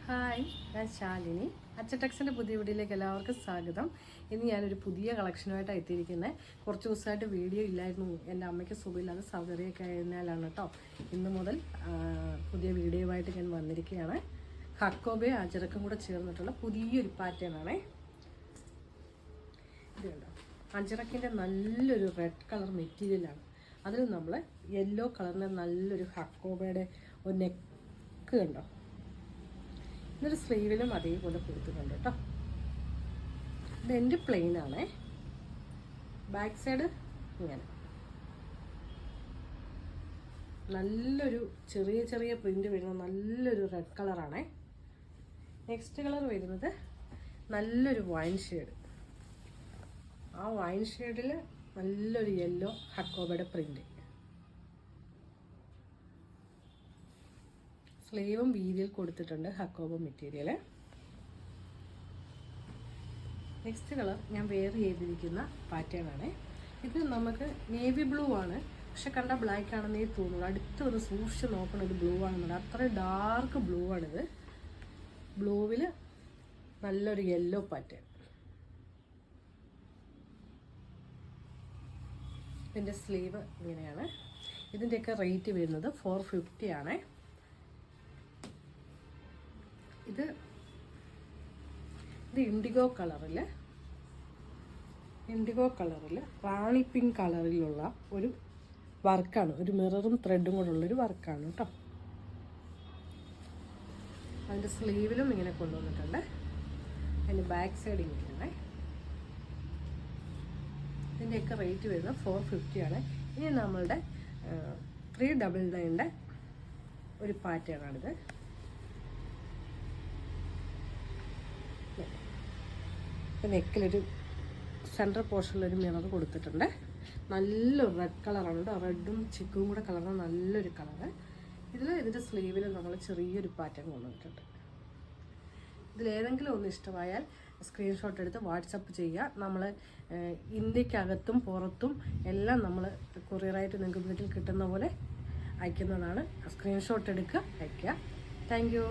Hi, ഞാൻ ശാലിനി. അച്ചടെക്സിൻ്റെ പുതിയ വീഡിയോയിലേക്ക് എല്ലാവർക്കും സ്വാഗതം. ഇന്ന് ഞാനൊരു പുതിയ കളക്ഷനുമായിട്ടാണ് എത്തിയിരിക്കുന്നത്. കുറച്ച് ദിവസമായിട്ട് വീഡിയോ ഇല്ലായിരുന്നു. എൻ്റെ അമ്മയ്ക്ക് സുഖമില്ലാതെ സൗകര്യമൊക്കെ ആയതിനാലാണ് കേട്ടോ. ഇന്ന് മുതൽ പുതിയ വീഡിയോയുമായിട്ട് ഞാൻ വന്നിരിക്കുകയാണ്. ഹക്കോബയും അജറക്കും കൂടെ ചേർന്നിട്ടുള്ള പുതിയൊരു പാറ്റേണാണേ. ഇത് കണ്ടോ, അജറക്കിൻ്റെ നല്ലൊരു റെഡ് കളർ മെറ്റീരിയലാണ്. അതിൽ നമ്മൾ യെല്ലോ കളറിൻ്റെ നല്ലൊരു ഹക്കോബയുടെ ഒരു നെക്ക് കണ്ടോ. ഇതൊരു സ്ലീവിലും അതേപോലെ കൊടുത്തിട്ടുണ്ട് കേട്ടോ. ഇത് എൻ്റെ പ്ലെയിനാണേ. ബാക്ക് സൈഡ് ഇങ്ങനെ നല്ലൊരു ചെറിയ ചെറിയ പ്രിൻ്റ് വരുന്ന നല്ലൊരു റെഡ് കളറാണേ. നെക്സ്റ്റ് കളർ വരുന്നത് നല്ലൊരു വൈൻ ഷെയ്ഡ്. ആ വൈൻ ഷെയ്ഡിൽ നല്ലൊരു യെല്ലോ ഹക്കോബയുടെ പ്രിൻ്റ്. സ്ലീവും വീതിയിൽ കൊടുത്തിട്ടുണ്ട് ഹക്കോബ മെറ്റീരിയൽ. നെക്സ്റ്റ് കളർ ഞാൻ വെയർ ചെയ്തിരിക്കുന്ന പാറ്റേണാണ്. ഇത് നമുക്ക് നേവി ബ്ലൂ ആണ്, പക്ഷെ കണ്ട ബ്ലാക്ക് ആണെന്നേ തോന്നുള്ളൂ. അടുത്ത് ഒന്ന് സൂക്ഷിച്ച് നോക്കണം, ഇത് ബ്ലൂ ആണെന്നുണ്ട്. അത്ര ഡാർക്ക് ബ്ലൂ ആണിത്. ബ്ലൂവിൽ നല്ലൊരു യെല്ലോ പാറ്റേൺ. ഇതിൻ്റെ സ്ലീവ് ഇങ്ങനെയാണ്. ഇതിൻ്റെയൊക്കെ റേറ്റ് വരുന്നത് 450 ആണ്. ഇത് ഇൻഡിഗോ കളറിൽ റാണി പിങ്ക് കളറിലുള്ള ഒരു വർക്കാണ്. ഒരു മിററും ത്രെഡും കൂടെ ഉള്ളൊരു വർക്കാണ് കേട്ടോ. അതിൻ്റെ സ്ലീവിലും ഇങ്ങനെ കൊണ്ടുവന്നിട്ടുണ്ട്. അതിൻ്റെ ബാക്ക് സൈഡ് ഇങ്ങനെയാണ്. ഇതിൻ്റെയൊക്കെ റേറ്റ് വരുന്നത് 450 ആണ്. ഇനി നമ്മളുടെ 399ൻ്റെ ഒരു പാറ്റേണാണിത്. നെക്കിലൊരു സെൻട്രൽ പോർഷനിലൊരു മിറർ കൊടുത്തിട്ടുണ്ട്. നല്ലൊരു റെഡ് കളറാണ് കേട്ടോ. റെഡും ചിക്കും കൂടെ കളറുന്ന നല്ലൊരു കളറ്. ഇതിൻ്റെ സ്ലീവിൽ നമ്മൾ ചെറിയൊരു പാറ്റേൺ കൊണ്ടുവന്നിട്ടുണ്ട്. ഇതിലേതെങ്കിലും ഒന്ന് ഇഷ്ടമായാൽ സ്ക്രീൻഷോട്ട് എടുത്ത് വാട്സപ്പ് ചെയ്യുക. നമ്മൾ ഇന്ത്യക്കകത്തും പുറത്തും എല്ലാം നമ്മൾ കൊറിയറായിട്ട് നിങ്ങൾക്ക് വീട്ടിൽ കിട്ടുന്ന പോലെ അയക്കുന്നതാണ്. സ്ക്രീൻഷോട്ട് എടുക്കുക, അയയ്ക്കുക. Thank you.